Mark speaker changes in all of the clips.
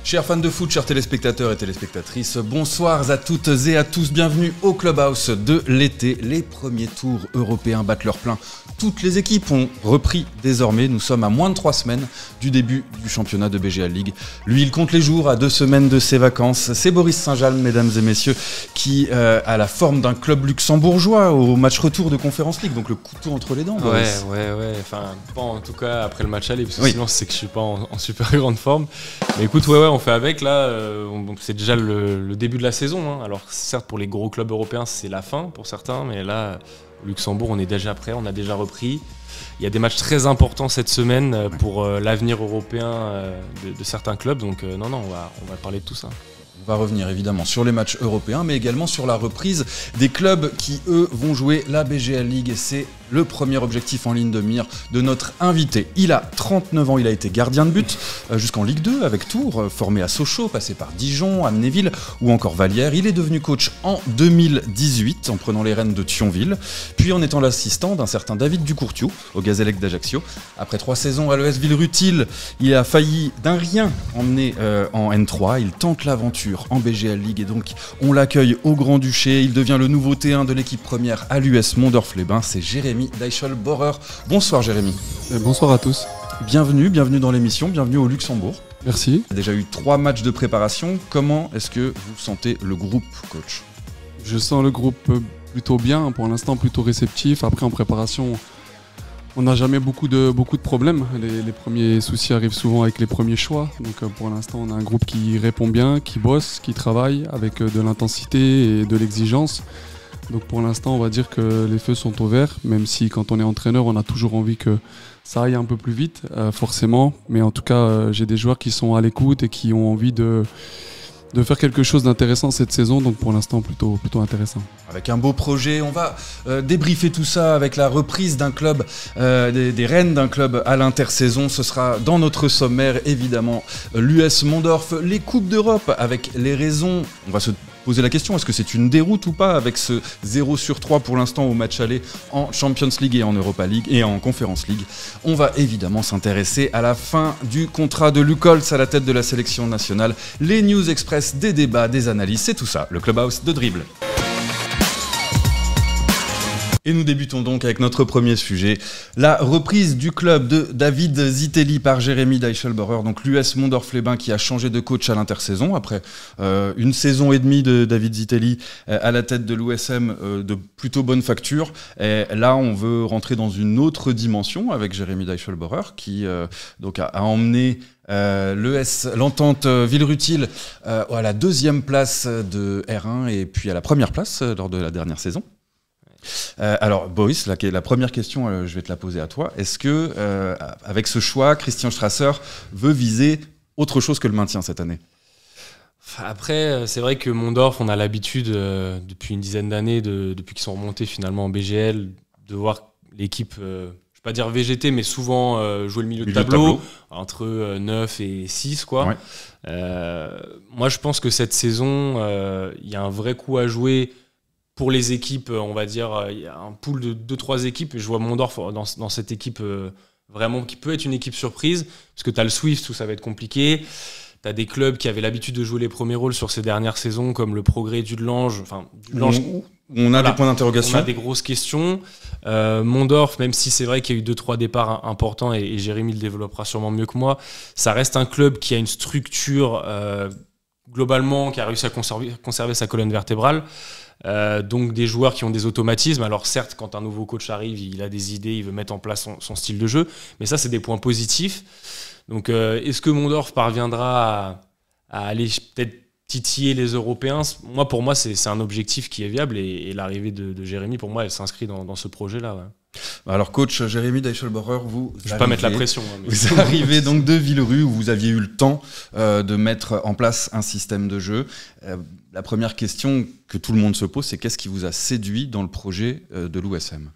Speaker 1: Chers fans de foot, chers téléspectateurs et téléspectatrices, bonsoir à toutes et à tous, bienvenue au Clubhouse de l'été. Les premiers tours européens battent leur plein. Toutes les équipes ont repris désormais, nous sommes à moins de 3 semaines du début du championnat de BGA League. Lui, il compte les jours à 2 semaines de ses vacances. C'est Boris Saint-Jalm, mesdames et messieurs, qui a la forme d'un club luxembourgeois au match retour de Conference League, donc le couteau entre les dents. Boris.
Speaker 2: Ouais, enfin pas en tout cas après le match aller, parce que sinon c'est que je suis pas en super grande forme. Mais écoute, ouais, on fait avec là, c'est déjà le début de la saison. Hein. Alors certes pour les gros clubs européens c'est la fin pour certains, mais là au Luxembourg on est déjà prêt, on a déjà repris. Il y a des matchs très importants cette semaine pour l'avenir européen de certains clubs, donc non, on va parler de tout ça.
Speaker 1: On va revenir évidemment sur les matchs européens, mais également sur la reprise des clubs qui, eux, vont jouer la BGA League. Et c'est le premier objectif en ligne de mire de notre invité. Il a 39 ans, il a été gardien de but jusqu'en Ligue 2 avec Tours, formé à Sochaux, passé par Dijon, Amnéville ou encore Vallière. Il est devenu coach en 2018 en prenant les rênes de Thionville, puis en étant l'assistant d'un certain David Ducourtiou au Gazélec d'Ajaccio. Après 3 saisons à l'ES Villerutil, il a failli d'un rien emmener en N3. Il tente l'aventure en BGA League et donc on l'accueille au Grand-Duché. Il devient le nouveau T1 de l'équipe première à l'US Mondorf-les-Bains. C'est Jérémy Deichelbauer. Bonsoir Jérémy.
Speaker 3: Bonsoir à tous.
Speaker 1: Bienvenue dans l'émission, bienvenue au Luxembourg.
Speaker 3: Merci.
Speaker 1: Il y a déjà eu 3 matchs de préparation. Comment est-ce que vous sentez le groupe, coach ?
Speaker 3: Je sens le groupe plutôt bien, pour l'instant plutôt réceptif. Après en préparation, on n'a jamais beaucoup de problèmes. Les premiers soucis arrivent souvent avec les premiers choix. Donc pour l'instant, on a un groupe qui répond bien, qui bosse, qui travaille avec de l'intensité et de l'exigence. Donc pour l'instant, on va dire que les feux sont au vert, même si quand on est entraîneur, on a toujours envie que ça aille un peu plus vite, forcément. Mais en tout cas, j'ai des joueurs qui sont à l'écoute et qui ont envie de faire quelque chose d'intéressant cette saison, donc pour l'instant plutôt intéressant.
Speaker 1: Avec un beau projet, on va débriefer tout ça avec la reprise d'un club, des rênes d'un club à l'intersaison. Ce sera dans notre sommaire évidemment l'US Mondorf, les Coupes d'Europe avec les raisons. On va se poser la question, est-ce que c'est une déroute ou pas avec ce 0/3 pour l'instant au match aller en Champions League et en Europa League et en Conference League. On va évidemment s'intéresser à la fin du contrat de Luc Holtz à la tête de la sélection nationale, les news express, des débats, des analyses, c'est tout ça, le Clubhouse de Dribble. Et nous débutons donc avec notre premier sujet, la reprise du club de David Zitelli par Jérémy Deichelbauer, donc l'US Mondorf-les-Bains qui a changé de coach à l'intersaison après une saison et demie de David Zitelli à la tête de l'USM de plutôt bonne facture. Et là, on veut rentrer dans une autre dimension avec Jérémy Deichelbauer qui donc a emmené l'entente Villerutil à la 2e place de R1 et puis à la 1re place lors de la dernière saison. Alors Boris, la première question, je vais te la poser à toi. Est-ce que, avec ce choix, Christian Strasser veut viser autre chose que le maintien cette année ?
Speaker 2: Après, c'est vrai que Mondorf, on a l'habitude, depuis une dizaine d'années, depuis qu'ils sont remontés finalement en BGL, de voir l'équipe, je ne vais pas dire végéter, mais souvent jouer le milieu de tableau, entre 9 et 6. Quoi. Ouais. Moi, je pense que cette saison, il y a un vrai coup à jouer. Pour les équipes, on va dire, il y a un pool de 2-3 équipes. Et je vois Mondorf dans cette équipe vraiment qui peut être une équipe surprise. Parce que tu as le Swift où ça va être compliqué. Tu as des clubs qui avaient l'habitude de jouer les premiers rôles sur ces dernières saisons, comme le Progrès Dudelange. Enfin, Dudelange,
Speaker 1: on a des points d'interrogation.
Speaker 2: On a des grosses questions. Mondorf, même si c'est vrai qu'il y a eu 2-3 départs importants, et Jérémy le développera sûrement mieux que moi, ça reste un club qui a une structure globalement, qui a réussi à conserver sa colonne vertébrale. Donc des joueurs qui ont des automatismes. Alors certes, quand un nouveau coach arrive, il a des idées, il veut mettre en place son style de jeu, mais ça c'est des points positifs. Donc est-ce que Mondorf parviendra à aller peut-être titiller les Européens ? Pour moi c'est un objectif qui est viable, et l'arrivée de Jérémy, pour moi, elle s'inscrit dans ce projet-là. Ouais.
Speaker 1: Alors coach Jérémy Deichelbauer, je
Speaker 2: vais pas mettre la pression. Mais
Speaker 1: vous arrivez donc de Villerue où vous aviez eu le temps de mettre en place un système de jeu. La première question que tout le monde se pose, c'est qu'est-ce qui vous a séduit dans le projet de l'USM ?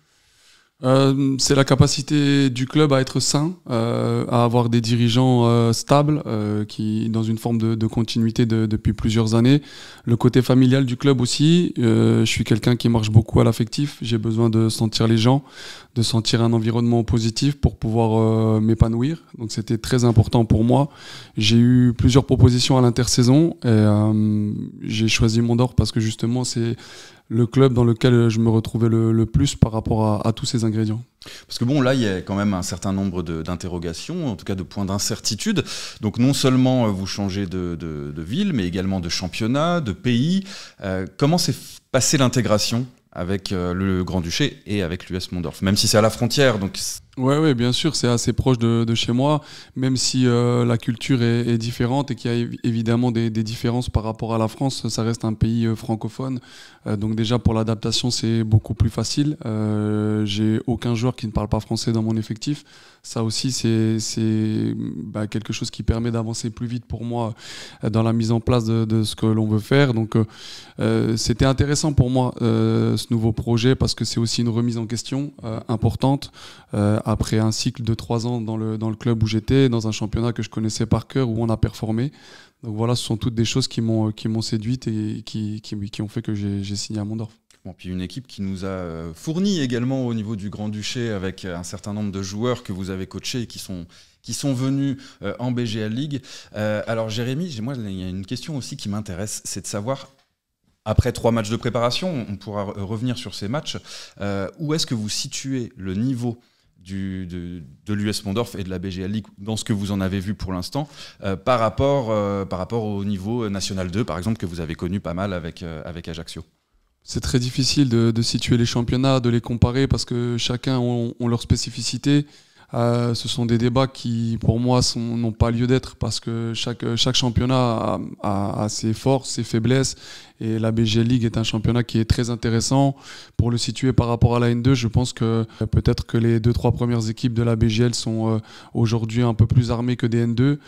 Speaker 3: C'est la capacité du club à être sain, à avoir des dirigeants stables, qui dans une forme de continuité depuis plusieurs années. Le côté familial du club aussi. Je suis quelqu'un qui marche beaucoup à l'affectif. J'ai besoin de sentir les gens, de sentir un environnement positif pour pouvoir m'épanouir. Donc c'était très important pour moi. J'ai eu plusieurs propositions à l'intersaison et j'ai choisi Mondor parce que justement c'est le club dans lequel je me retrouvais le plus par rapport à tous ces ingrédients.
Speaker 1: Parce que bon, là, il y a quand même un certain nombre d'interrogations, en tout cas de points d'incertitude. Donc non seulement vous changez de ville, mais également de championnat, de pays. Comment s'est passée l'intégration avec le Grand-Duché et avec l'US Mondorf, même si c'est à la frontière, donc...
Speaker 3: Ouais, bien sûr, c'est assez proche de chez moi, même si la culture est différente et qu'il y a évidemment des différences par rapport à la France. Ça reste un pays francophone, donc déjà pour l'adaptation c'est beaucoup plus facile. J'ai aucun joueur qui ne parle pas français dans mon effectif. Ça aussi c'est quelque chose qui permet d'avancer plus vite pour moi dans la mise en place de ce que l'on veut faire. Donc c'était intéressant pour moi ce nouveau projet parce que c'est aussi une remise en question importante. Après un cycle de 3 ans dans le club où j'étais, dans un championnat que je connaissais par cœur, où on a performé. Donc voilà, ce sont toutes des choses qui m'ont séduite et qui ont fait que j'ai signé à Mondorf.
Speaker 1: Bon, puis une équipe qui nous a fourni également au niveau du Grand-Duché avec un certain nombre de joueurs que vous avez coachés et qui sont venus en BGL League. Alors Jérémy, moi il y a une question aussi qui m'intéresse, c'est de savoir, après 3 matchs de préparation, on pourra revenir sur ces matchs, où est-ce que vous situez le niveau de l'US Mondorf et de la BGL League dans ce que vous en avez vu pour l'instant par rapport au niveau National 2 par exemple que vous avez connu pas mal avec Ajaccio?
Speaker 3: C'est très difficile de situer les championnats, de les comparer parce que chacun ont leur spécificité. Ce sont des débats qui, pour moi, n'ont pas lieu d'être parce que chaque championnat a ses forces, ses faiblesses. Et la BGL League est un championnat qui est très intéressant. Pour le situer par rapport à la N2, je pense que peut-être que les 2-3 premières équipes de la BGL sont aujourd'hui un peu plus armées que des N2.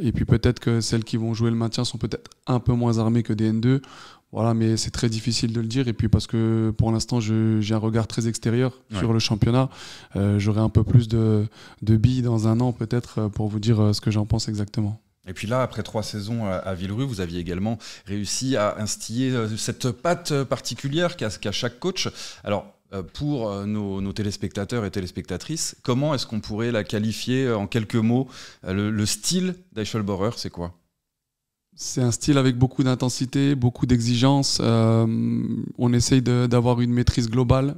Speaker 3: Et puis peut-être que celles qui vont jouer le maintien sont peut-être un peu moins armées que des N2. Voilà, mais c'est très difficile de le dire. Et puis parce que pour l'instant, j'ai un regard très extérieur sur le championnat. J'aurai un peu plus de billes dans un an peut-être pour vous dire ce que j'en pense exactement.
Speaker 1: Et puis là, après 3 saisons à Villerue, vous aviez également réussi à instiller cette patte particulière qu'a chaque coach. Alors, pour nos téléspectateurs et téléspectatrices, comment est-ce qu'on pourrait la qualifier en quelques mots? Le style d'Eichelbauer, c'est quoi?
Speaker 3: C'est un style avec beaucoup d'intensité, beaucoup d'exigence. On essaye d'avoir une maîtrise globale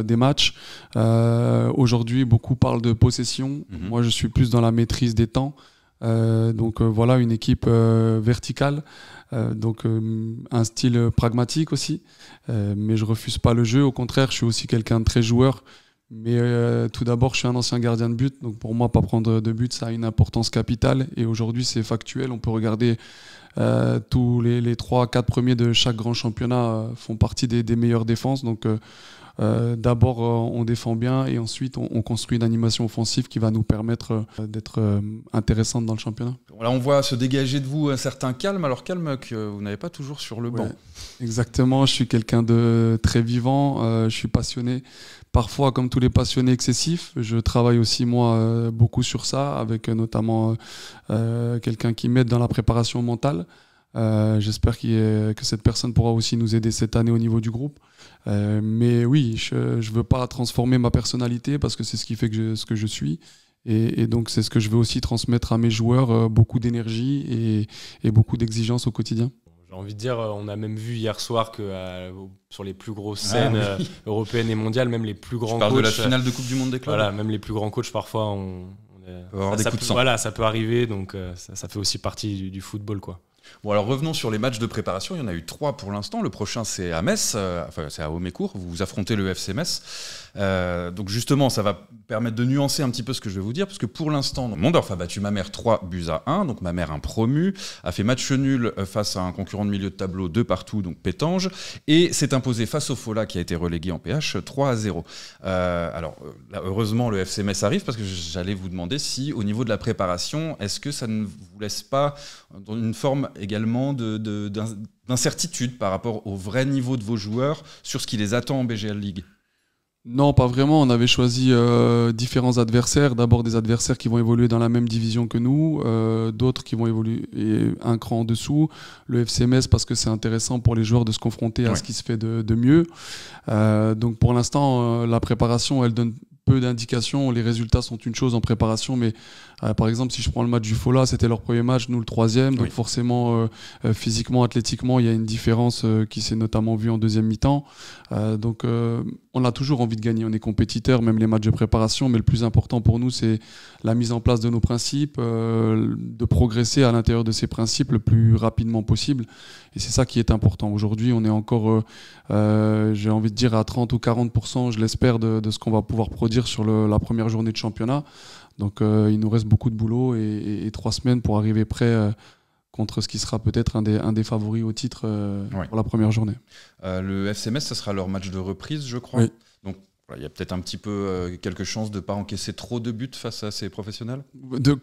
Speaker 3: des matchs. Aujourd'hui, beaucoup parlent de possession. Moi, je suis plus dans la maîtrise des temps. Donc voilà, une équipe verticale. Donc un style pragmatique aussi. Mais je refuse pas le jeu. Au contraire, je suis aussi quelqu'un de très joueur. Mais tout d'abord, je suis un ancien gardien de but. Donc pour moi, pas prendre de but, ça a une importance capitale. Et aujourd'hui, c'est factuel. On peut regarder tous les 3-4 premiers de chaque grand championnat font partie des meilleures défenses. Donc d'abord, on défend bien et ensuite, on construit une animation offensive qui va nous permettre d'être intéressante dans le championnat.
Speaker 1: Là, on voit se dégager de vous un certain calme, alors calme que vous n'avez pas toujours sur le banc.
Speaker 3: Exactement, je suis quelqu'un de très vivant, je suis passionné. Parfois, comme tous les passionnés excessifs, je travaille aussi moi beaucoup sur ça, avec notamment quelqu'un qui m'aide dans la préparation mentale. J'espère que cette personne pourra aussi nous aider cette année au niveau du groupe. Mais oui, je ne veux pas transformer ma personnalité parce que c'est ce qui fait ce que je suis. Et donc, c'est ce que je veux aussi transmettre à mes joueurs, beaucoup d'énergie et beaucoup d'exigence au quotidien.
Speaker 2: J'ai envie de dire, on a même vu hier soir que sur les plus grosses scènes européennes et mondiales, même les plus grands coachs...
Speaker 1: Tu parles de la finale de Coupe du Monde des clubs.
Speaker 2: Voilà, même les plus grands coachs, parfois, ça peut arriver, donc ça fait aussi partie du football, quoi.
Speaker 1: Bon, alors revenons sur les matchs de préparation. Il y en a eu 3 pour l'instant. Le prochain, c'est à Metz, c'est à Homécourt. Vous affrontez le FC Metz. Donc justement, ça va permettre de nuancer un petit peu ce que je vais vous dire, parce que pour l'instant, Mondorf a battu Mamers 3-1. Donc Mamers, un promu, a fait match nul face à un concurrent de milieu de tableau 2-2, donc Pétange, et s'est imposé face au Fola, qui a été relégué en PH 3-0. Alors là, heureusement, le FC Metz arrive, parce que j'allais vous demander si, au niveau de la préparation, est-ce que ça ne vous laisse pas dans une forme également d'incertitude par rapport au vrai niveau de vos joueurs sur ce qui les attend en BGL League?
Speaker 3: Non, pas vraiment. On avait choisi différents adversaires. D'abord des adversaires qui vont évoluer dans la même division que nous, d'autres qui vont évoluer un cran en dessous. Le FC Metz parce que c'est intéressant pour les joueurs de se confronter à ce qui se fait de mieux. Donc pour l'instant, la préparation, elle donne peu d'indications. Les résultats sont une chose en préparation, mais par exemple, si je prends le match du Fola, c'était leur premier match, nous le troisième. Donc forcément, physiquement, athlétiquement, il y a une différence qui s'est notamment vue en deuxième mi-temps. Donc on a toujours envie de gagner. On est compétiteur, même les matchs de préparation. Mais le plus important pour nous, c'est la mise en place de nos principes, de progresser à l'intérieur de ces principes le plus rapidement possible. Et c'est ça qui est important. Aujourd'hui, on est encore, j'ai envie de dire, à 30 ou 40%, je l'espère, de ce qu'on va pouvoir produire sur la première journée de championnat. Donc il nous reste beaucoup de boulot et 3 semaines pour arriver prêt contre ce qui sera peut-être un des favoris au titre pour la première journée.
Speaker 1: Le FC Metz, ce sera leur match de reprise, je crois.
Speaker 3: Oui.
Speaker 1: Donc il y a peut-être un petit peu quelques chances de ne pas encaisser trop de buts face à ces professionnels.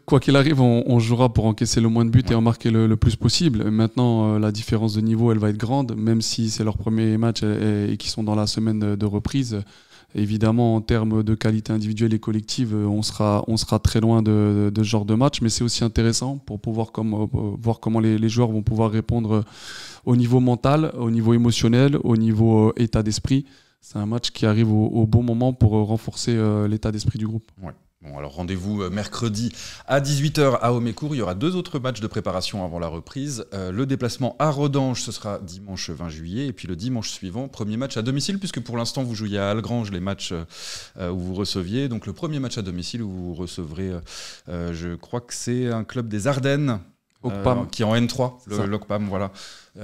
Speaker 3: Quoi qu'il arrive, on jouera pour encaisser le moins de buts et en marquer le plus possible. Maintenant, la différence de niveau, elle va être grande, même si c'est leur premier match et qu'ils sont dans la semaine de reprise. Évidemment, en termes de qualité individuelle et collective, on sera très loin de ce genre de match, mais c'est aussi intéressant pour pouvoir voir comment les joueurs vont pouvoir répondre au niveau mental, au niveau émotionnel, au niveau état d'esprit. C'est un match qui arrive au bon moment pour renforcer l'état d'esprit du groupe.
Speaker 1: Ouais. Bon, alors rendez-vous mercredi à 18h à Homécourt. Il y aura 2 autres matchs de préparation avant la reprise. Le déplacement à Rodange, ce sera dimanche 20 juillet. Et puis le dimanche suivant, premier match à domicile, puisque pour l'instant vous jouiez à Algrange les matchs où vous receviez. Donc le premier match à domicile où vous recevrez, je crois que c'est un club des Ardennes. Qui est en N3, le LOCPAM, voilà.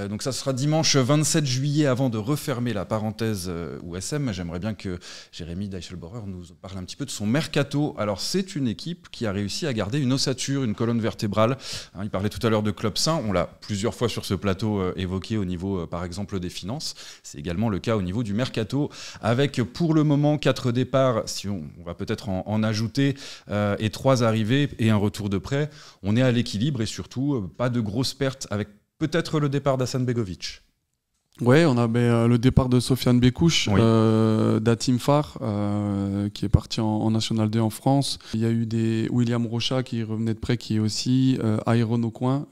Speaker 1: Donc ça sera dimanche 27 juillet avant de refermer la parenthèse USM. J'aimerais bien que Jérémy Deichelbauer nous parle un petit peu de son mercato. Alors c'est une équipe qui a réussi à garder une ossature, une colonne vertébrale. Il parlait tout à l'heure de club sain, on l'a plusieurs fois sur ce plateau évoqué au niveau par exemple des finances. C'est également le cas au niveau du mercato avec pour le moment 4 départs, si on va peut-être en ajouter, et 3 arrivées et un retour de prêt. On est à l'équilibre et surtout pas de grosses pertes avec peut-être le départ d'Hassan Begovic.
Speaker 3: Oui, on a le départ de Sofiane Bekouche, d'Atim Far, qui est parti en National 2 en France. Il y a eu William Rocha qui revenait de près, qui est aussi, Iron Aucoin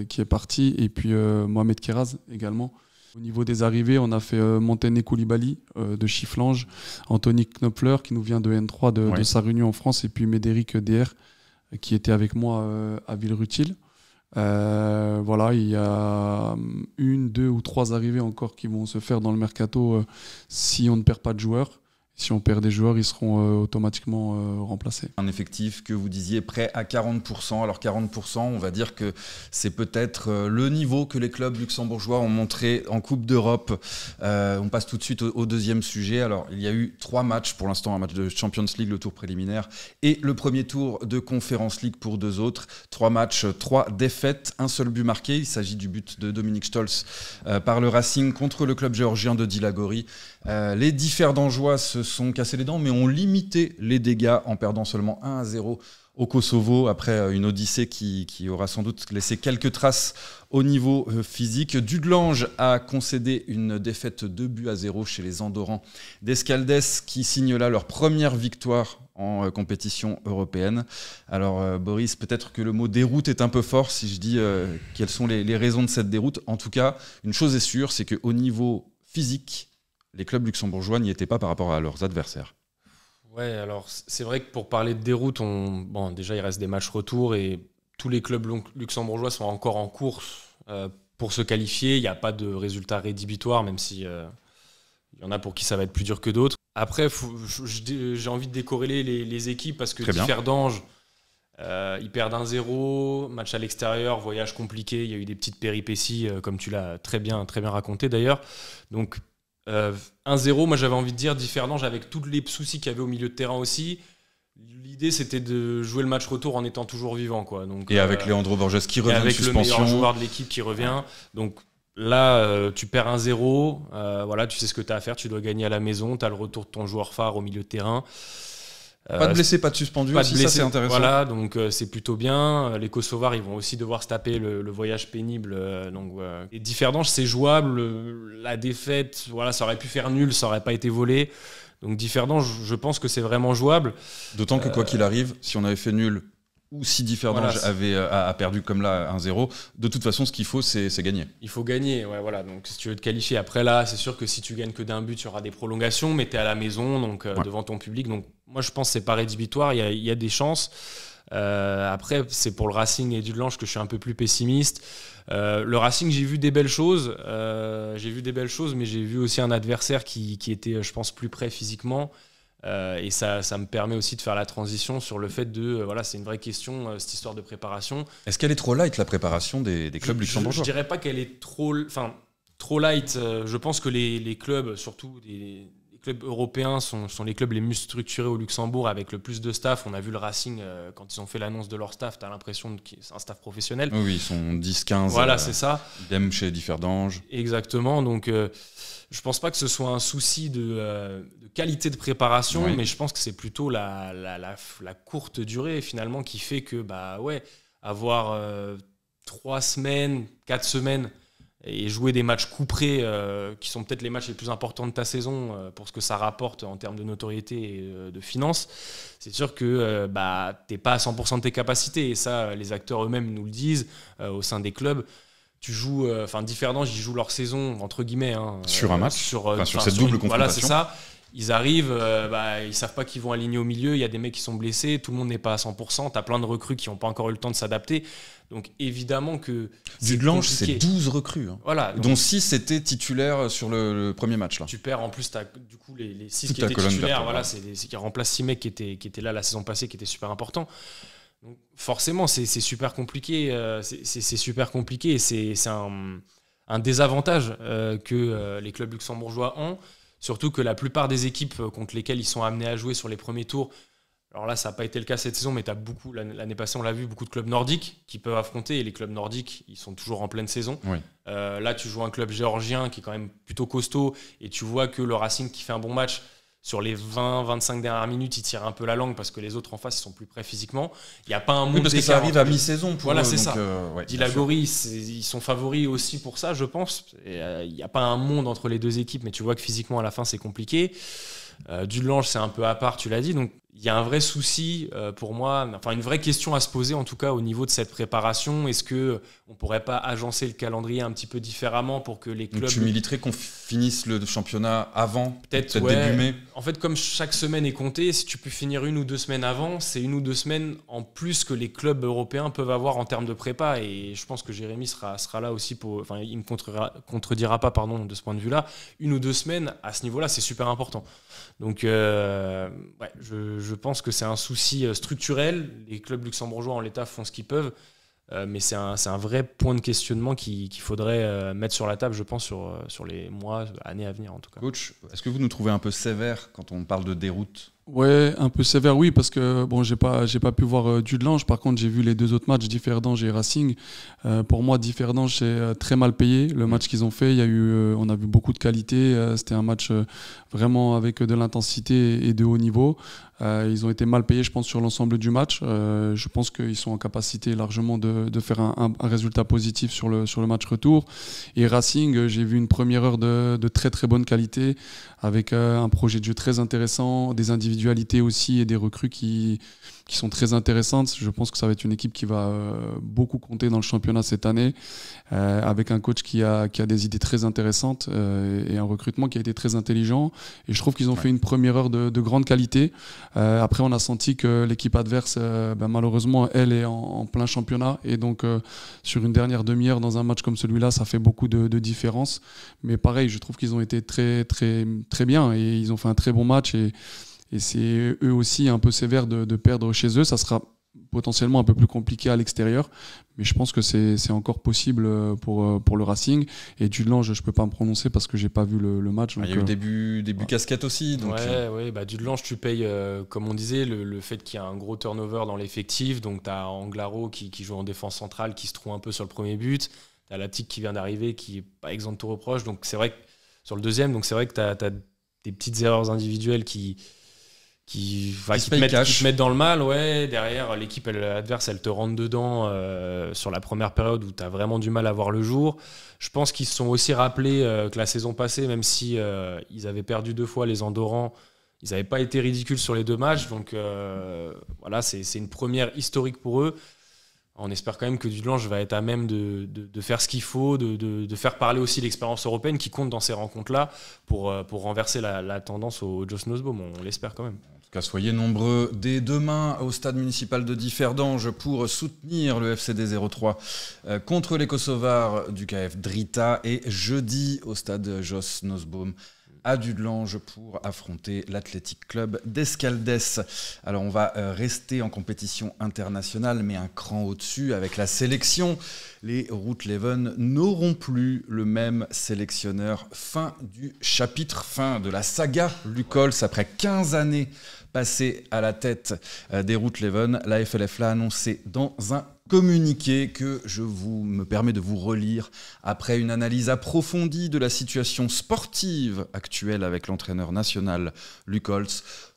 Speaker 3: qui est parti, et puis Mohamed Keraz également. Au niveau des arrivées, on a fait Montaigne Koulibaly de Chifflange, Anthony Knopfler qui nous vient de N3 de sa réunion en France, et puis Médéric DR qui était avec moi à Villerutil. Voilà, il y a 1, 2 ou 3 arrivées encore qui vont se faire dans le mercato si on ne perd pas de joueurs. Si on perd des joueurs, ils seront automatiquement remplacés. Un
Speaker 1: effectif que vous disiez prêt à 40%. Alors 40%, on va dire que c'est peut-être le niveau que les clubs luxembourgeois ont montré en Coupe d'Europe. On passe tout de suite au deuxième sujet. Alors il y a eu 3 matchs pour l'instant, un match de Champions League, le tour préliminaire, et le premier tour de Conference League pour 2 autres. 3 matchs, 3 défaites, un seul but marqué. Il s'agit du but de Dominique Stolz par le Racing contre le club géorgien de Dilagori. Les Differdangeois se sont cassés les dents, mais ont limité les dégâts en perdant seulement 1-0 au Kosovo, après une odyssée qui aura sans doute laissé quelques traces au niveau physique. Dudelange a concédé une défaite 2-0 chez les Andorrans d'Escaldes, qui signent là leur première victoire en compétition européenne. Alors Boris, peut-être que le mot déroute est un peu fort si je dis quelles sont les raisons de cette déroute. En tout cas, une chose est sûre, c'est qu'au niveau physique, les clubs luxembourgeois n'y étaient pas par rapport à leurs adversaires.
Speaker 2: Ouais, alors c'est vrai que pour parler de déroute, déjà il reste des matchs retour et tous les clubs luxembourgeois sont encore en course pour se qualifier. Il n'y a pas de résultat rédhibitoire, même si il y en a pour qui ça va être plus dur que d'autres. Après, j'ai envie de décorréler les équipes parce que Differdange, ils perdent 1-0, match à l'extérieur, voyage compliqué, il y a eu des petites péripéties, comme tu l'as très bien raconté d'ailleurs. Donc 1-0, moi j'avais envie de dire Differdange avec tous les soucis qu'il y avait au milieu de terrain aussi. L'idée c'était de jouer le match retour en étant toujours vivant, quoi. Donc,
Speaker 1: et avec Leandro Borges qui revient de suspension.
Speaker 2: Avec le meilleur joueur de l'équipe qui revient. Donc là, tu perds 1-0, voilà, tu sais ce que tu as à faire, tu dois gagner à la maison, tu as le retour de ton joueur phare au milieu de terrain.
Speaker 1: Pas de blessés, pas de suspendus, ça c'est intéressant.
Speaker 2: Voilà, donc c'est plutôt bien. Les Kosovars, ils vont aussi devoir se taper le voyage pénible. Et Differdange, c'est jouable. La défaite, voilà, ça aurait pu faire nul, ça aurait pas été volé. Donc Differdange, je pense que c'est vraiment jouable.
Speaker 1: D'autant que quoi qu'il arrive, si on avait fait nul ou si Differdange a perdu comme là 1-0, de toute façon, ce qu'il faut, c'est gagner.
Speaker 2: Il faut gagner, ouais, voilà. Donc si tu veux te qualifier, après là, c'est sûr que si tu gagnes que d'un but, il y aura des prolongations, mais tu es à la maison, donc devant ton public. Donc moi, je pense que c'est pas rédhibitoire, il y a des chances. Après, c'est pour le Racing et Dudelange que je suis un peu plus pessimiste. Le Racing, j'ai vu des belles choses, mais j'ai vu aussi un adversaire qui était, je pense, plus près physiquement. Et ça me permet aussi de faire la transition sur le fait de c'est une vraie question, cette histoire de préparation.
Speaker 1: Est-ce qu'elle est trop light, la préparation des clubs luxembourgeois?
Speaker 2: Je dirais pas qu'elle est trop light. Je pense que les clubs, surtout les clubs européens, sont les clubs les mieux structurés au Luxembourg, avec le plus de staff. On a vu le Racing, quand ils ont fait l'annance de leur staff, tu as l'impression que c'est un staff professionnel.
Speaker 1: Oui, ils sont 10-15.
Speaker 2: Voilà, c'est ça.
Speaker 1: Idem chez Differdange.
Speaker 2: Exactement, donc je pense pas que ce soit un souci de qualité de préparation, mais je pense que c'est plutôt la courte durée finalement qui fait que avoir 3 semaines, 4 semaines et jouer des matchs couperés qui sont peut-être les matchs les plus importants de ta saison pour ce que ça rapporte en termes de notoriété et de finances, c'est sûr que t'es pas à 100% de tes capacités, et ça les acteurs eux-mêmes nous le disent au sein des clubs. Tu joues, Differdange, ils jouent leur saison entre guillemets
Speaker 1: sur un match, sur cette double confrontation.
Speaker 2: Voilà, c'est ça. Ils arrivent, ils savent pas qu'ils vont aligner au milieu. Il y a des mecs qui sont blessés, tout le monde n'est pas à 100%. T'as plein de recrues qui n'ont pas encore eu le temps de s'adapter. Donc évidemment que
Speaker 1: Dudelange, c'est 12 recrues,
Speaker 2: voilà,
Speaker 1: dont 6 étaient titulaires sur le premier match. Là.
Speaker 2: Tu perds en plus, du coup les 6 qui étaient titulaires, c'est qui remplacent 6 mecs qui étaient là la saison passée, qui étaient super importants. Donc forcément, c'est super compliqué. C'est super compliqué, et c'est un désavantage que les clubs luxembourgeois ont. Surtout que la plupart des équipes contre lesquelles ils sont amenés à jouer sur les premiers tours, alors là, ça n'a pas été le cas cette saison, mais tu as beaucoup, l'année passée, on l'a vu, beaucoup de clubs nordiques qui peuvent affronter. Et les clubs nordiques, ils sont toujours en pleine saison.
Speaker 1: Oui.
Speaker 2: Là, tu joues un club géorgien qui est quand même plutôt costaud, et tu vois que le Racing qui fait un bon match, sur les 20-25 dernières minutes, il tire un peu la langue parce que les autres en face, ils sont plus prêts physiquement. Il n'y a pas un monde
Speaker 1: parce que ça arrive à mi-saison pour eux.
Speaker 2: C'est
Speaker 1: donc,
Speaker 2: ça. Dilagori, ils sont favoris aussi pour ça, je pense. Il n'y a pas un monde entre les deux équipes, mais tu vois que physiquement, à la fin, c'est compliqué. Dudelange, c'est un peu à part, tu l'as dit. Donc, il y a un vrai souci pour moi, une vraie question à se poser en tout cas au niveau de cette préparation. Est-ce qu'on ne pourrait pas agencer le calendrier un petit peu différemment pour que les clubs...
Speaker 1: Donc tu militerais qu'on finisse le championnat avant, peut-être
Speaker 2: ouais.
Speaker 1: début mai.
Speaker 2: En fait, comme chaque semaine est comptée, si tu peux finir 1 ou 2 semaines avant, c'est 1 ou 2 semaines en plus que les clubs européens peuvent avoir en termes de prépa. Et je pense que Jérémy sera là aussi pour... il ne me contredira pas de ce point de vue-là. 1 ou 2 semaines, à ce niveau-là, c'est super important. Donc, je pense que c'est un souci structurel. Les clubs luxembourgeois en l'état font ce qu'ils peuvent, mais c'est un vrai point de questionnement qu'il faudrait mettre sur la table, je pense, sur les mois, années à venir en tout cas.
Speaker 1: Coach, est-ce que vous nous trouvez un peu sévère quand on parle de déroute ?
Speaker 3: Ouais, un peu sévère, oui, parce que j'ai pas pu voir Dudelange. Par contre, j'ai vu les 2 autres matchs, Differdange et Racing. Pour moi, Differdange, c'est très mal payé. Le match qu'ils ont fait, on a vu beaucoup de qualité. C'était un match vraiment avec de l'intensité et de haut niveau. Ils ont été mal payés, je pense, sur l'ensemble du match. Je pense qu'ils sont en capacité largement de faire un résultat positif sur le match retour. Et Racing, j'ai vu une première heure de très très bonne qualité, avec un projet de jeu très intéressant, des individualités aussi et des recrues qui sont très intéressantes. Je pense que ça va être une équipe qui va beaucoup compter dans le championnat cette année, avec un coach qui a des idées très intéressantes et un recrutement qui a été très intelligent. Et je trouve qu'ils ont fait une première heure de grande qualité. Après, on a senti que l'équipe adverse, malheureusement, elle est en plein championnat. Et donc, sur une dernière demi-heure dans un match comme celui-là, ça fait beaucoup de différence. Mais pareil, je trouve qu'ils ont été très, très, très bien et ils ont fait un très bon match. Et c'est eux aussi un peu sévères de perdre chez eux. Ça sera potentiellement un peu plus compliqué à l'extérieur, mais je pense que c'est encore possible pour le Racing. Et Dudelange, je ne peux pas me prononcer parce que je n'ai pas vu le match.
Speaker 1: Il y a eu début casquette aussi. Donc
Speaker 2: Dudelange, tu payes, comme on disait, le fait qu'il y a un gros turnover dans l'effectif. Donc tu as Anglaro qui joue en défense centrale, qui se trouve un peu sur le premier but. Tu as Latic qui vient d'arriver, qui n'est pas exempt de tout reproche. Donc c'est vrai que sur le deuxième, donc c'est vrai que tu as des petites erreurs individuelles qui te mettent dans le mal. Ouais. Derrière, l'équipe adverse, elle te rentre dedans sur la première période où tu as vraiment du mal à voir le jour. Je pense qu'ils se sont aussi rappelés que la saison passée, même si ils avaient perdu 2 fois les Andorrans, Ils n'avaient pas été ridicules sur les 2 matchs, donc voilà, c'est une première historique pour eux. On espère quand même que Dudelange va être à même de faire ce qu'il faut, de faire parler aussi l'expérience européenne qui compte dans ces rencontres-là pour renverser la tendance au Jos Nussbaum. On l'espère quand même.
Speaker 1: En tout cas, soyez nombreux dès demain au stade municipal de Differdange pour soutenir le FCD 03 contre les Kosovars du KF Drita et jeudi au stade Jos Nussbaum à Dudelange pour affronter l'Athletic Club d'Escaldes. Alors on va rester en compétition internationale mais un cran au-dessus avec la sélection. Les Roetleven n'auront plus le même sélectionneur. Fin du chapitre, fin de la saga Lucols après 15 années passées à la tête des Roetleven. La FLF l'a annoncé dans un communiqué que me permets de vous relire après une analyse approfondie de la situation sportive actuelle avec l'entraîneur national Lucols.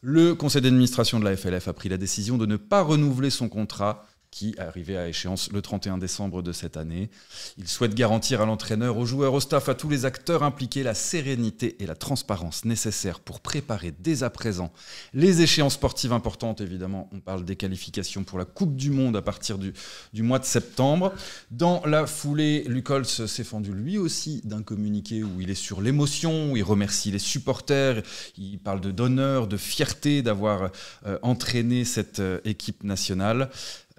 Speaker 1: Le conseil d'administration de la FLF a pris la décision de ne pas renouveler son contrat qui arrivait à échéance le 31 décembre de cette année. Il souhaite garantir à l'entraîneur, aux joueurs, au staff, à tous les acteurs impliqués la sérénité et la transparence nécessaires pour préparer dès à présent les échéances sportives importantes. Évidemment, on parle des qualifications pour la Coupe du Monde à partir du mois de septembre. Dans la foulée, Lucols s'est fendu lui aussi d'un communiqué où il est sur l'émotion, où il remercie les supporters, il parle d'honneur, de fierté d'avoir entraîné cette équipe nationale.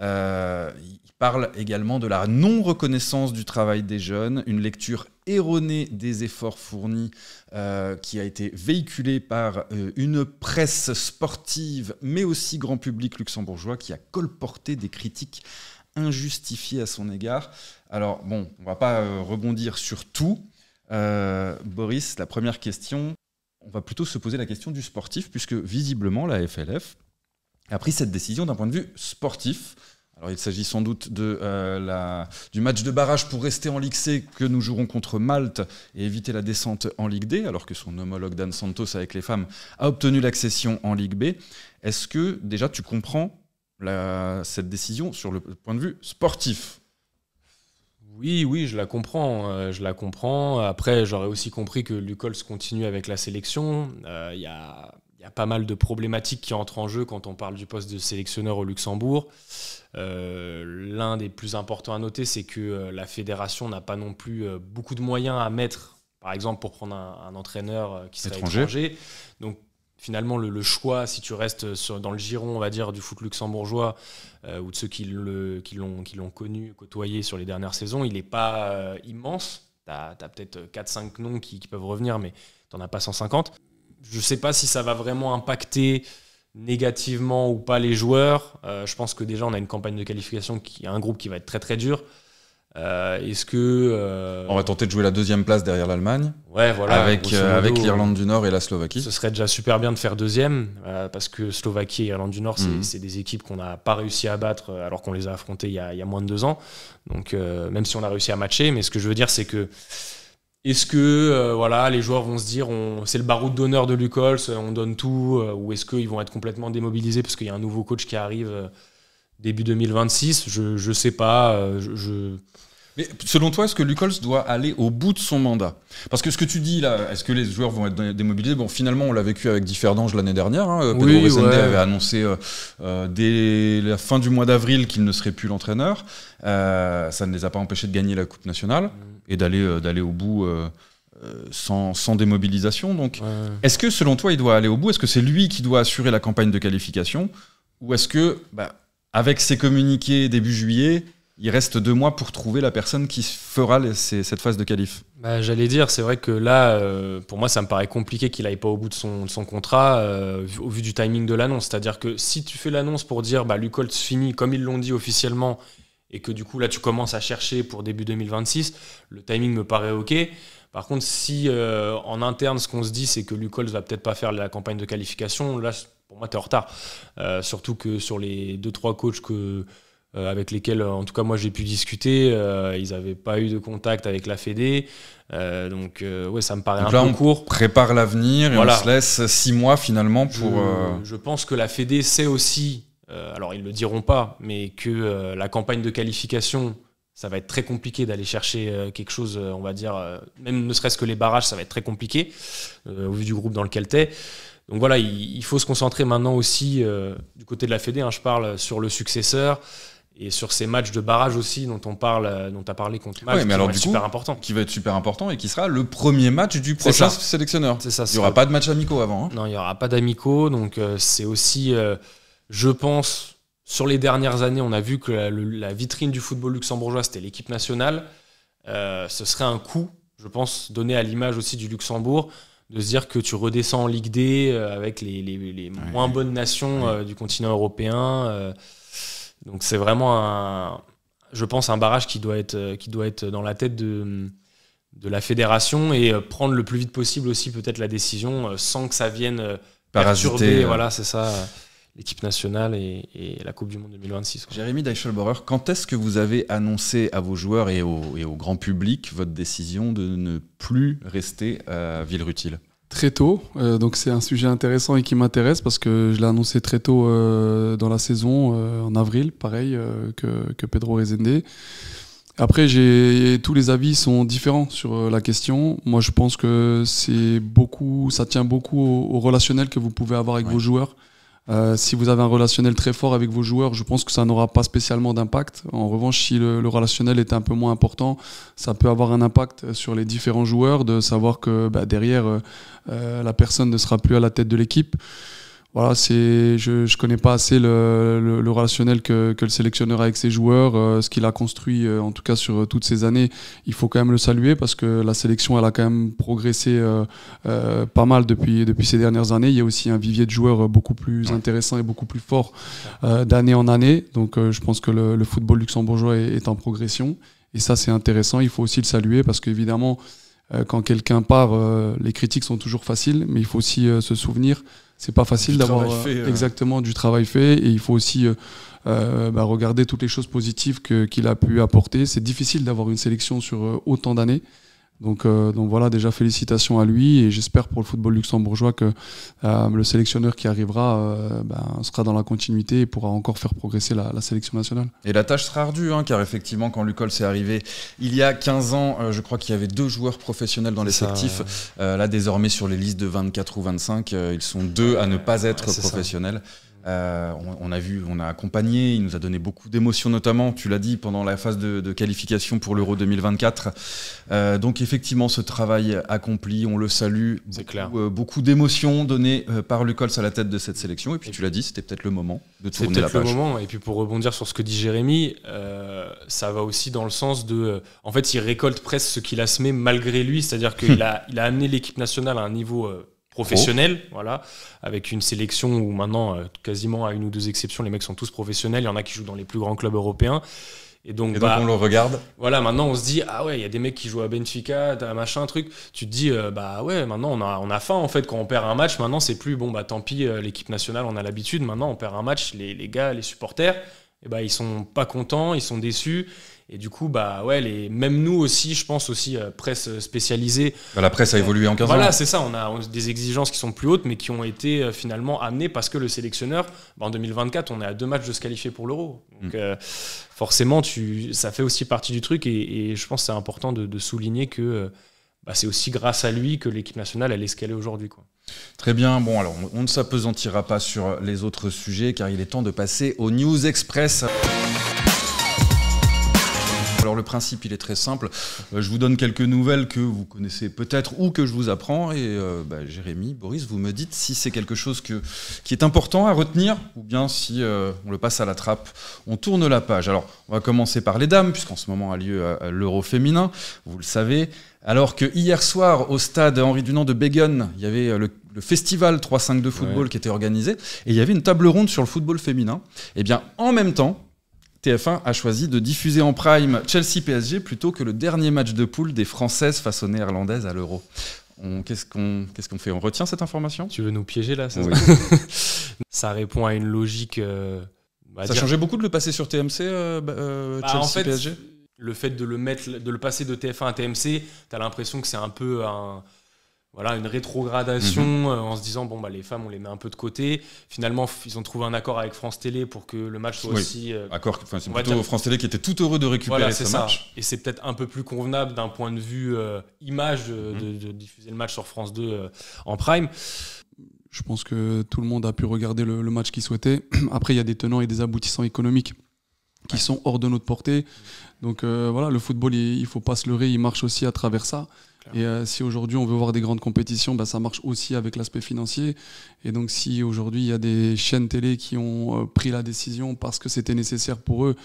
Speaker 1: Il parle également de la non-reconnaissance du travail des jeunes, une lecture erronée des efforts fournis qui a été véhiculée par une presse sportive, mais aussi grand public luxembourgeois, qui a colporté des critiques injustifiées à son égard. Alors bon, on ne va pas rebondir sur tout. Boris, la première question, on va plutôt se poser la question du sportif, puisque visiblement la FLF a pris cette décision d'un point de vue sportif. Alors il s'agit sans doute du match de barrage pour rester en Ligue C que nous jouerons contre Malte et éviter la descente en Ligue D, alors que son homologue Dan Santos avec les femmes a obtenu l'accession en Ligue B. Est-ce que déjà tu comprends cette décision sur le point de vue sportif ?
Speaker 2: Oui, je la comprends. Après, j'aurais aussi compris que Lucols continue avec la sélection. Il y a pas mal de problématiques qui entrent en jeu quand on parle du poste de sélectionneur au Luxembourg. L'un des plus importants à noter, c'est que la fédération n'a pas non plus beaucoup de moyens à mettre, par exemple pour prendre un entraîneur qui serait étranger. Donc finalement, le choix, si tu restes dans le giron, on va dire, du foot luxembourgeois ou de ceux qui l'ont connu, côtoyé sur les dernières saisons, il n'est pas immense. Tu as peut-être 4-5 noms qui peuvent revenir, mais tu n'en as pas 150. Je ne sais pas si ça va vraiment impacter négativement ou pas les joueurs. Je pense que déjà, on a une campagne de qualification qui a un groupe qui va être très très dur. Est-ce que
Speaker 1: on va tenter de jouer la 2e place derrière l'Allemagne,
Speaker 2: ouais, voilà,
Speaker 1: avec l'Irlande du Nord et la Slovaquie.
Speaker 2: Ce serait déjà super bien de faire 2e, parce que Slovaquie et Irlande du Nord, c'est des équipes qu'on n'a pas réussi à battre alors qu'on les a affrontées il y a moins de 2 ans. Donc même si on a réussi à matcher, mais ce que je veux dire, c'est que est-ce que les joueurs vont se dire c'est le baroud d'honneur de Lucols, on donne tout, ou est-ce qu'ils vont être complètement démobilisés parce qu'il y a un nouveau coach qui arrive début 2026 ? Je sais pas.
Speaker 1: Mais selon toi, est-ce que Lucols doit aller au bout de son mandat ? Parce que ce que tu dis là, est-ce que les joueurs vont être démobilisés ? Bon, finalement, on l'a vécu avec Differdange l'année dernière. Pedro Resende avait annoncé dès la fin du mois d'avril qu'il ne serait plus l'entraîneur. Ça ne les a pas empêchés de gagner la Coupe nationale et d'aller au bout sans démobilisation. Donc, est-ce que selon toi, il doit aller au bout ? Est-ce que c'est lui qui doit assurer la campagne de qualification ? Ou est-ce que, avec ses communiqués début juillet, il reste 2 mois pour trouver la personne qui fera cette phase de qualif?
Speaker 2: J'allais dire, c'est vrai que là, pour moi, ça me paraît compliqué qu'il n'aille pas au bout de son contrat au vu du timing de l'annonce. C'est-à-dire que si tu fais l'annonce pour dire Lucols finit comme ils l'ont dit officiellement et que du coup, là, tu commences à chercher pour début 2026, le timing me paraît OK. Par contre, si en interne, ce qu'on se dit, c'est que Lucols va peut-être pas faire la campagne de qualification, là, pour moi, tu es en retard. Surtout que sur les 2-3 coachs avec lesquels, en tout cas, moi, j'ai pu discuter, ils n'avaient pas eu de contact avec la Fédé. Donc, ça me paraît donc un peu court.
Speaker 1: On prépare l'avenir et on se laisse 6 mois, finalement, pour...
Speaker 2: Je pense que la Fédé sait aussi, alors ils ne le diront pas, mais que la campagne de qualification... Ça va être très compliqué d'aller chercher quelque chose, on va dire, même ne serait-ce que les barrages, ça va être très compliqué, au vu du groupe dans lequel tu es. Donc voilà, il faut se concentrer maintenant aussi du côté de la Fédé, je parle sur le successeur et sur ces matchs de barrage aussi dont tu as parlé contre Malte,
Speaker 1: mais alors, du coup,
Speaker 2: super important.
Speaker 1: Qui va être super important et qui sera le premier match du prochain sélectionneur.
Speaker 2: C'est ça.
Speaker 1: Il n'y aura pas de match amicaux avant.
Speaker 2: Non, il n'y aura pas d'amicaux, donc c'est aussi, je pense, sur les dernières années, on a vu que la vitrine du football luxembourgeois, c'était l'équipe nationale. Ce serait un coup, je pense, donné à l'image aussi du Luxembourg, de se dire que tu redescends en Ligue D avec les moins bonnes nations du continent européen. Donc c'est vraiment, je pense, un barrage qui doit être dans la tête de la fédération et prendre le plus vite possible aussi peut-être la décision sans que ça vienne perturber, voilà, c'est ça, l'équipe nationale et la Coupe du Monde 2026.
Speaker 1: Jérémy Deichelbauer, quand est-ce que vous avez annoncé à vos joueurs et au grand public votre décision de ne plus rester à Villerutil ?
Speaker 3: Très tôt, donc c'est un sujet intéressant et qui m'intéresse parce que je l'ai annoncé très tôt dans la saison, en avril, pareil que Pedro Rezende. Après, tous les avis sont différents sur la question. Moi, je pense que ça tient beaucoup au relationnel que vous pouvez avoir avec vos joueurs. Si vous avez un relationnel très fort avec vos joueurs, je pense que ça n'aura pas spécialement d'impact. En revanche, si le relationnel est un peu moins important, ça peut avoir un impact sur les différents joueurs, de savoir que derrière, la personne ne sera plus à la tête de l'équipe. Voilà, je connais pas assez le relationnel que le sélectionneur a avec ses joueurs, ce qu'il a construit en tout cas sur toutes ces années. Il faut quand même le saluer parce que la sélection elle a quand même progressé pas mal depuis ces dernières années. Il y a aussi un vivier de joueurs beaucoup plus intéressant et beaucoup plus fort d'année en année. Donc je pense que le football luxembourgeois est en progression et ça c'est intéressant. Il faut aussi le saluer parce qu'évidemment quand quelqu'un part, les critiques sont toujours faciles, mais il faut aussi se souvenir. C'est pas facile d'avoir exactement du travail fait et il faut aussi regarder toutes les choses positives qu'il a pu apporter. C'est difficile d'avoir une sélection sur autant d'années. Donc voilà, déjà félicitations à lui et j'espère pour le football luxembourgeois que le sélectionneur qui arrivera sera dans la continuité et pourra encore faire progresser la sélection nationale.
Speaker 1: Et la tâche sera ardue, car effectivement, quand Lucol s'est arrivé il y a 15 ans, je crois qu'il y avait 2 joueurs professionnels dans l'effectif. Là, désormais, sur les listes de 24 ou 25, ils sont 2 à ne pas être professionnels. On a accompagné, il nous a donné beaucoup d'émotions notamment, tu l'as dit, pendant la phase de qualification pour l'Euro 2024. Donc effectivement, ce travail accompli, on le salue.
Speaker 2: C'est clair.
Speaker 1: Beaucoup d'émotions données par Lucols à la tête de cette sélection. Et puis tu l'as dit, c'était peut-être le moment de tourner la page.
Speaker 2: C'est peut-être le moment. Et puis pour rebondir sur ce que dit Jérémy, ça va aussi dans le sens de... En fait, il récolte presque ce qu'il a semé malgré lui. C'est-à-dire qu'il a amené l'équipe nationale à un niveau... professionnel, voilà, avec une sélection où maintenant, quasiment à une ou 2 exceptions, les mecs sont tous professionnels. Il y en a qui jouent dans les plus grands clubs européens. Et donc
Speaker 1: on le regarde.
Speaker 2: Voilà, maintenant on se dit, ah ouais, il y a des mecs qui jouent à Benfica, machin, truc. Tu te dis, maintenant on a faim en fait. Quand on perd un match, maintenant c'est plus, tant pis, l'équipe nationale, on a l'habitude. Maintenant on perd un match, les gars, les supporters, ils sont pas contents, ils sont déçus. Et du coup, même nous aussi, je pense aussi, presse spécialisée.
Speaker 1: La presse a évolué en 15 ans.
Speaker 2: Voilà, c'est ça. On a des exigences qui sont plus hautes, mais qui ont été finalement amenées parce que le sélectionneur, en 2024, on est à 2 matchs de se qualifier pour l'Euro. Donc forcément, ça fait aussi partie du truc. Et je pense que c'est important de souligner que c'est aussi grâce à lui que l'équipe nationale, elle est ce qu'elle est aujourd'hui, quoi.
Speaker 1: Très bien. Bon, alors, on ne s'apesantira pas sur les autres sujets, car il est temps de passer au News Express. Alors le principe, il est très simple. Je vous donne quelques nouvelles que vous connaissez peut-être ou que je vous apprends. Et Jérémy, Boris, vous me dites si c'est quelque chose qui est important à retenir ou bien si on le passe à la trappe. On tourne la page. Alors, on va commencer par les dames, puisqu'en ce moment a lieu l'Euro féminin, vous le savez. Alors que hier soir, au stade Henri Dunant de Bégueune, il y avait le festival 3-5-2 football qui était organisé. Et il y avait une table ronde sur le football féminin. Et bien, en même temps, TF1 a choisi de diffuser en prime Chelsea-PSG plutôt que le dernier match de poule des Françaises face aux Néerlandaises à l'Euro. Qu'est-ce qu'on fait ? On retient cette information ?
Speaker 2: Tu veux nous piéger là ?
Speaker 1: Oui.
Speaker 2: Ça répond à une logique...
Speaker 1: ça changeait beaucoup de le passer sur TMC, Chelsea-PSG ?
Speaker 2: En fait, le fait de le passer de TF1 à TMC, tu as l'impression que c'est un peu une rétrogradation en se disant les femmes on les met un peu de côté. Finalement ils ont trouvé un accord avec France Télé pour que le match soit aussi
Speaker 1: c'est plutôt France Télé qui était tout heureux de récupérer ce match.
Speaker 2: Et c'est peut-être un peu plus convenable d'un point de vue image de diffuser le match sur France 2 en prime.
Speaker 3: Je pense que tout le monde a pu regarder le match qu'il souhaitait. Après, il y a des tenants et des aboutissants économiques qui sont hors de notre portée. Donc voilà, le football, il ne faut pas se leurrer, il marche aussi à travers ça. Et si aujourd'hui on veut voir des grandes compétitions, ça marche aussi avec l'aspect financier. Et donc si aujourd'hui il y a des chaînes télé qui ont pris la décision parce que c'était nécessaire pour eux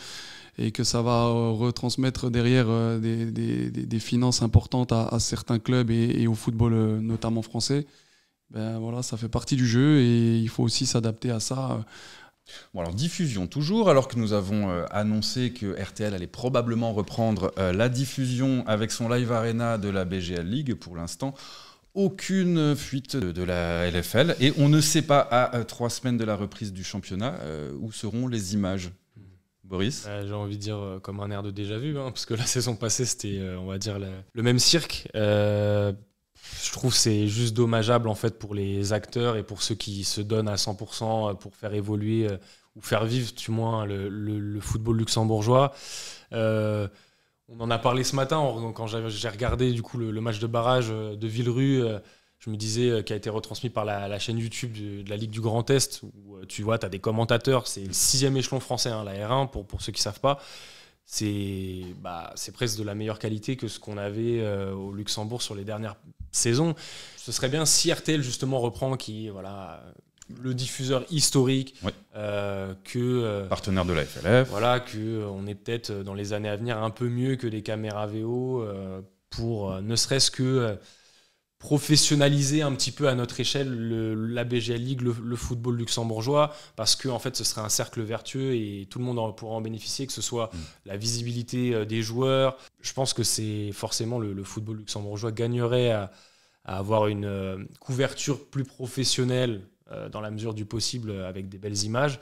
Speaker 3: et que ça va retransmettre derrière des finances importantes à certains clubs et au football notamment français, voilà, ça fait partie du jeu et il faut aussi s'adapter à ça.
Speaker 1: Bon, alors diffusion toujours, alors que nous avons annoncé que RTL allait probablement reprendre la diffusion avec son live arena de la BGL League. Pour l'instant, aucune fuite de la LFL et on ne sait pas à 3 semaines de la reprise du championnat où seront les images. Boris ?
Speaker 2: J'ai envie de dire comme un air de déjà-vu, parce que la saison passée c'était on va dire le même cirque. Je trouve que c'est juste dommageable en fait pour les acteurs et pour ceux qui se donnent à 100% pour faire évoluer ou faire vivre du moins le football luxembourgeois. On en a parlé ce matin quand j'ai regardé du coup le match de barrage de Villerue. Je me disais qui a été retransmis par la chaîne YouTube de la Ligue du Grand Est où tu vois, tu as des commentateurs, c'est le 6e échelon français, la R1 pour ceux qui ne savent pas. C'est presque de la meilleure qualité que ce qu'on avait au Luxembourg sur les dernières saisons. Ce serait bien si RTL justement reprend le diffuseur historique,
Speaker 1: oui.
Speaker 2: Partenaire
Speaker 1: de la FLF.
Speaker 2: Voilà, qu'on est peut-être dans les années à venir un peu mieux que les caméras VO pour ne serait-ce que professionnaliser un petit peu à notre échelle la BGL League, le football luxembourgeois, parce que en fait ce serait un cercle vertueux et tout le monde pourra en bénéficier, que ce soit la visibilité des joueurs. Je pense que c'est forcément le football luxembourgeois gagnerait à avoir une couverture plus professionnelle dans la mesure du possible avec des belles images.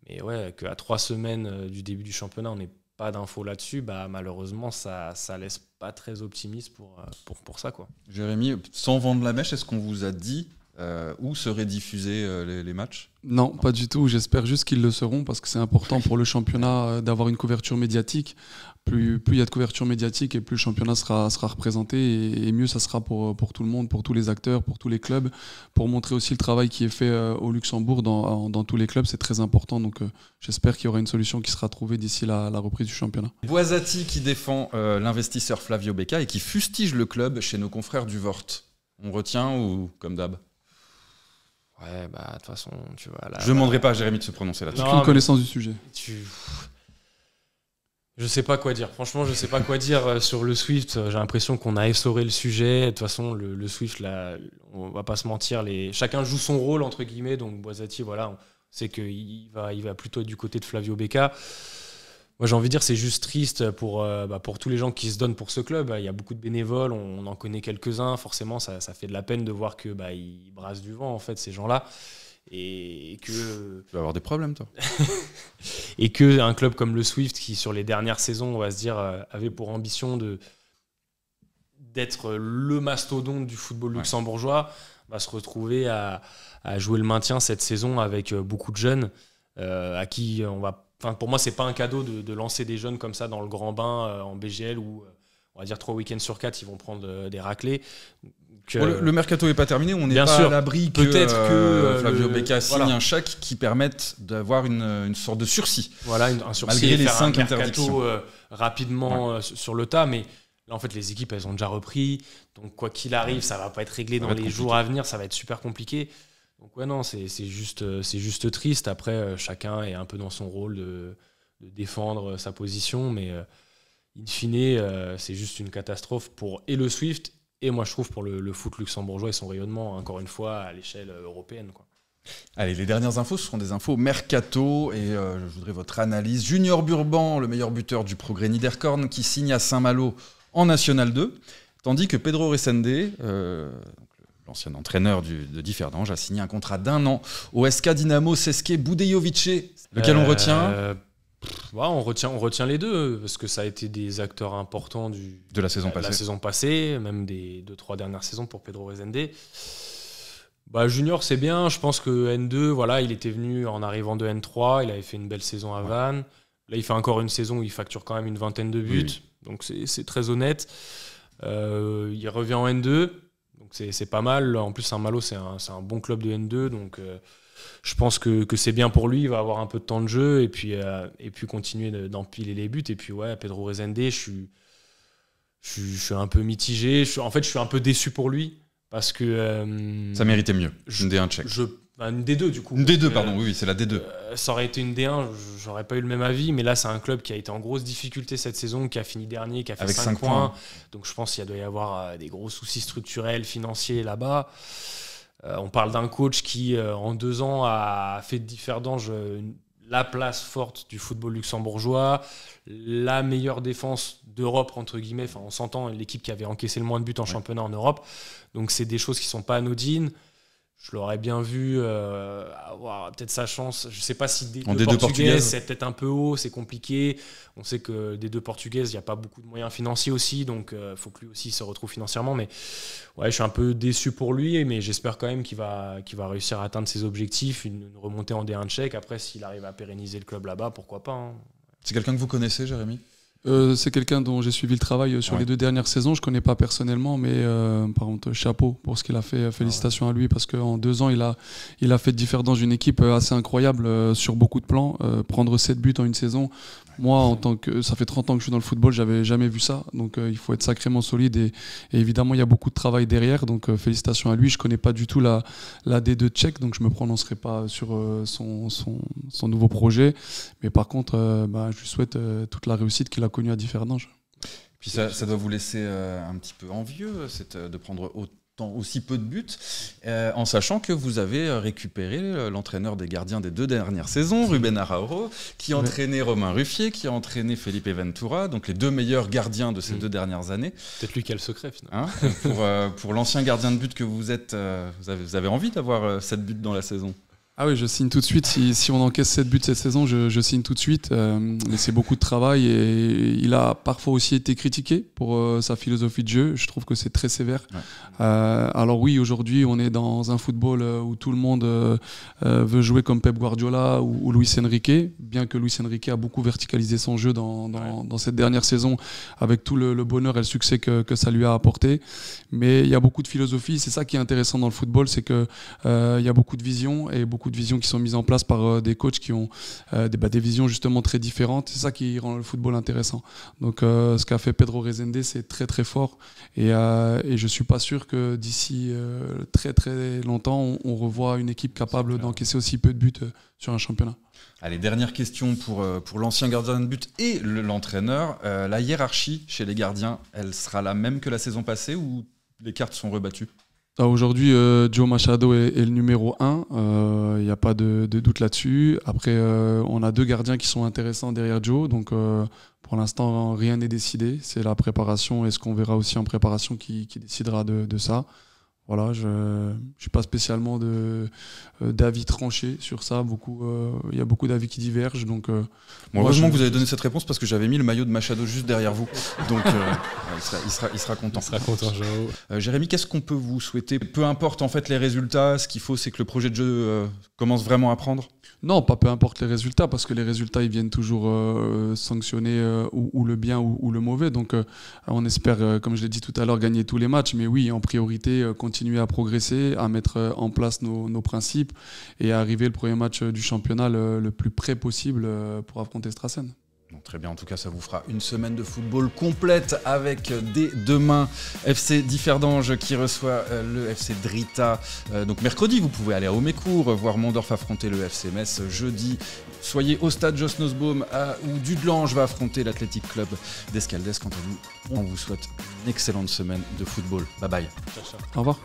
Speaker 2: Mais ouais, qu'à 3 semaines du début du championnat, on n'ait pas d'infos là-dessus, malheureusement, ça laisse pas très optimiste pour ça, quoi.
Speaker 1: Jérémy, sans vendre la mèche, est-ce qu'on vous a dit où seraient diffusés les matchs ?
Speaker 3: Non, pas du tout. J'espère juste qu'ils le seront parce que c'est important pour le championnat d'avoir une couverture médiatique. Plus il y a de couverture médiatique et plus le championnat sera représenté et mieux ça sera pour tout le monde, pour tous les acteurs, pour tous les clubs, pour montrer aussi le travail qui est fait au Luxembourg dans tous les clubs. C'est très important, donc j'espère qu'il y aura une solution qui sera trouvée d'ici la reprise du championnat.
Speaker 1: Boisati qui défend l'investisseur Flavio Becca et qui fustige le club chez nos confrères du Vort. On retient ou comme d'hab ?
Speaker 2: Ouais, de toute façon, tu vois... Là,
Speaker 1: je ne demanderai pas à Jérémy de se prononcer là-dessus.
Speaker 3: Aucune connaissance du sujet.
Speaker 2: Je sais pas quoi dire. Franchement, je sais pas quoi dire sur le Swift. J'ai l'impression qu'on a essoré le sujet. De toute façon, le Swift, là, on va pas se mentir. Chacun joue son rôle, entre guillemets. Donc, Boisati, voilà, on sait qu'il va plutôt être du côté de Flavio Becca. Moi, j'ai envie de dire, c'est juste triste pour tous les gens qui se donnent pour ce club. Il y a beaucoup de bénévoles, on en connaît quelques-uns. Forcément, ça fait de la peine de voir qu'ils brassent du vent, en fait, ces gens-là. Et que...
Speaker 1: Tu vas avoir des problèmes, toi.
Speaker 2: Et qu'un club comme le Swift, qui sur les dernières saisons, on va se dire, avait pour ambition d'être le mastodonte du football luxembourgeois, va se retrouver à jouer le maintien cette saison avec beaucoup de jeunes à qui on va... Enfin, pour moi, c'est pas un cadeau de lancer des jeunes comme ça dans le grand bain en BGL où, on va dire, 3 week-ends sur 4, ils vont prendre des raclés.
Speaker 1: Le mercato n'est pas terminé, on n'est pas à l'abri que Flavio Becca signe un chèque qui permette d'avoir une sorte de sursis.
Speaker 2: Voilà, un sursis
Speaker 1: malgré les
Speaker 2: faire
Speaker 1: 5
Speaker 2: un mercato
Speaker 1: interdictions.
Speaker 2: Rapidement sur le tas, mais là, en fait, les équipes, elles ont déjà repris. Donc, quoi qu'il arrive, ça va pas être réglé dans les jours à venir, ça va être super compliqué. Donc ouais, non, c'est juste triste. Après, chacun est un peu dans son rôle de défendre sa position, mais in fine, c'est juste une catastrophe pour le Swift et moi je trouve pour le foot luxembourgeois et son rayonnement, encore une fois, à l'échelle européenne, quoi.
Speaker 1: Allez, les dernières infos, ce seront des infos mercato et je voudrais votre analyse. Junior Burban, le meilleur buteur du Progrès Niederkorn, qui signe à Saint-Malo en National 2, tandis que Pedro Resende, l'ancien entraîneur de Differdange, a signé un contrat d'1 an au SK Dynamo Sesке Budejovice, lequel on retient
Speaker 2: on retient les deux, parce que ça a été des acteurs importants
Speaker 1: de la saison
Speaker 2: passée, même des 2-3 dernières saisons pour Pedro Resende. Junior, c'est bien. Je pense que N2, voilà, il était venu en arrivant de N3, il avait fait une belle saison à Vannes. Là, il fait encore une saison où il facture quand même une 20aine de buts, donc c'est très honnête. Il revient en N2. Donc c'est pas mal. En plus, Saint-Malo, c'est un bon club de N2, donc je pense que c'est bien pour lui. Il va avoir un peu de temps de jeu et puis continuer d'empiler les buts. Et puis ouais, Pedro Rezende, je suis un peu mitigé. En fait, je suis un peu déçu pour lui parce que
Speaker 1: ça méritait mieux. Une D1 tchèque.
Speaker 2: Une D2 du coup.
Speaker 1: Une D2, pardon, oui, c'est la D2.
Speaker 2: Ça aurait été une D1, j'aurais pas eu le même avis, mais là c'est un club qui a été en grosse difficulté cette saison, qui a fini dernier, qui a fait 5 points. Donc je pense qu'il doit y avoir des gros soucis structurels, financiers là-bas. On parle d'un coach qui, en 2 ans, a fait de Differdange la place forte du football luxembourgeois, la meilleure défense d'Europe, entre guillemets. Enfin, on s'entend, l'équipe qui avait encaissé le moins de buts en championnat en Europe. Donc c'est des choses qui sont pas anodines. Je l'aurais bien vu avoir peut-être sa chance. Je ne sais pas si des deux portugaises, c'est peut-être un peu haut, c'est compliqué. On sait que des deux portugaises, il n'y a pas beaucoup de moyens financiers aussi, donc il faut que lui aussi se retrouve financièrement. Mais ouais, je suis un peu déçu pour lui, mais j'espère quand même qu'il va réussir à atteindre ses objectifs, une remontée en D1 tchèque. Après, s'il arrive à pérenniser le club là-bas, pourquoi pas, hein.
Speaker 1: C'est quelqu'un que vous connaissez, Jérémy ?
Speaker 3: C'est quelqu'un dont j'ai suivi le travail sur les 2 dernières saisons. Je ne connais pas personnellement, mais par contre, chapeau pour ce qu'il a fait. Félicitations à lui, parce qu'en 2 ans, il a fait différer dans une équipe assez incroyable sur beaucoup de plans. Prendre 7 buts en une saison, moi, ça fait 30 ans que je suis dans le football, j'avais jamais vu ça. Donc il faut être sacrément solide et évidemment, il y a beaucoup de travail derrière. Donc félicitations à lui. Je ne connais pas du tout la D2 tchèque, donc je ne me prononcerai pas sur son nouveau projet. Mais par contre, je lui souhaite toute la réussite qu'il a connue à Differdange.
Speaker 1: Puis ça doit vous laisser un petit peu envieux, de prendre aussi peu de buts, en sachant que vous avez récupéré l'entraîneur des gardiens des 2 dernières saisons, Ruben Araújo, qui entraînait Romain Ruffier, qui a entraîné Felipe Ventura, donc les 2 meilleurs gardiens de ces 2 dernières années.
Speaker 2: Peut-être lui qui a le secret, finalement.
Speaker 1: Pour l'ancien gardien de but que vous êtes, vous avez envie d'avoir 7 buts dans la saison ?
Speaker 3: Ah oui, je signe tout de suite. Si on encaisse 7 buts cette saison, je signe tout de suite. Mais c'est beaucoup de travail et il a parfois aussi été critiqué pour sa philosophie de jeu. Je trouve que c'est très sévère. Ouais. Alors oui, aujourd'hui, on est dans un football où tout le monde veut jouer comme Pep Guardiola ou Luis Enrique, bien que Luis Enrique a beaucoup verticalisé son jeu dans cette dernière saison avec tout le bonheur et le succès que ça lui a apporté. Mais il y a beaucoup de philosophie. C'est ça qui est intéressant dans le football, c'est qu'il y a beaucoup de visions et beaucoup de visions qui sont mises en place par des coachs qui ont des visions justement très différentes. C'est ça qui rend le football intéressant. Donc ce qu'a fait Pedro Rezende, c'est très très fort et je suis pas sûr que d'ici très très longtemps on revoit une équipe capable d'encaisser aussi peu de buts sur un championnat.
Speaker 1: Allez, dernière question pour l'ancien gardien de but et l'entraîneur. La hiérarchie chez les gardiens, elle sera la même que la saison passée ou les cartes sont rebattues ?
Speaker 3: Aujourd'hui, Joe Machado est le numéro 1, il n'y a pas de doute là-dessus. Après, on a 2 gardiens qui sont intéressants derrière Joe, donc pour l'instant, rien n'est décidé. C'est la préparation et ce qu'on verra aussi en préparation qui décidera de ça. Voilà, je ne suis pas spécialement d'avis tranché sur ça. Il y a beaucoup d'avis qui divergent. Donc,
Speaker 1: heureusement que vous avez donné cette réponse parce que j'avais mis le maillot de Machado juste derrière vous. Donc il sera content.
Speaker 2: Il sera content, Joao.
Speaker 1: Jérémy, qu'est-ce qu'on peut vous souhaiter ? Peu importe en fait les résultats, ce qu'il faut c'est que le projet de jeu commence vraiment à prendre ?
Speaker 3: Non, pas peu importe les résultats, parce que les résultats ils viennent toujours sanctionner ou le bien ou le mauvais. Donc on espère, comme je l'ai dit tout à l'heure, gagner tous les matchs. Mais oui, en priorité, continuer à progresser, à mettre en place nos principes et à arriver le premier match du championnat le plus près possible pour affronter Strassen.
Speaker 1: Très bien, en tout cas ça vous fera une semaine de football complète avec dès demain FC Differdange qui reçoit le FC Drita. Donc mercredi vous pouvez aller à Homécourt, voir Mondorf affronter le FC Metz. Jeudi soyez au stade Jos Nosbaum où Dudelange va affronter l'Athletic Club d'Escaldes. Quant à nous, on vous souhaite une excellente semaine de football. Bye bye.
Speaker 3: Au revoir.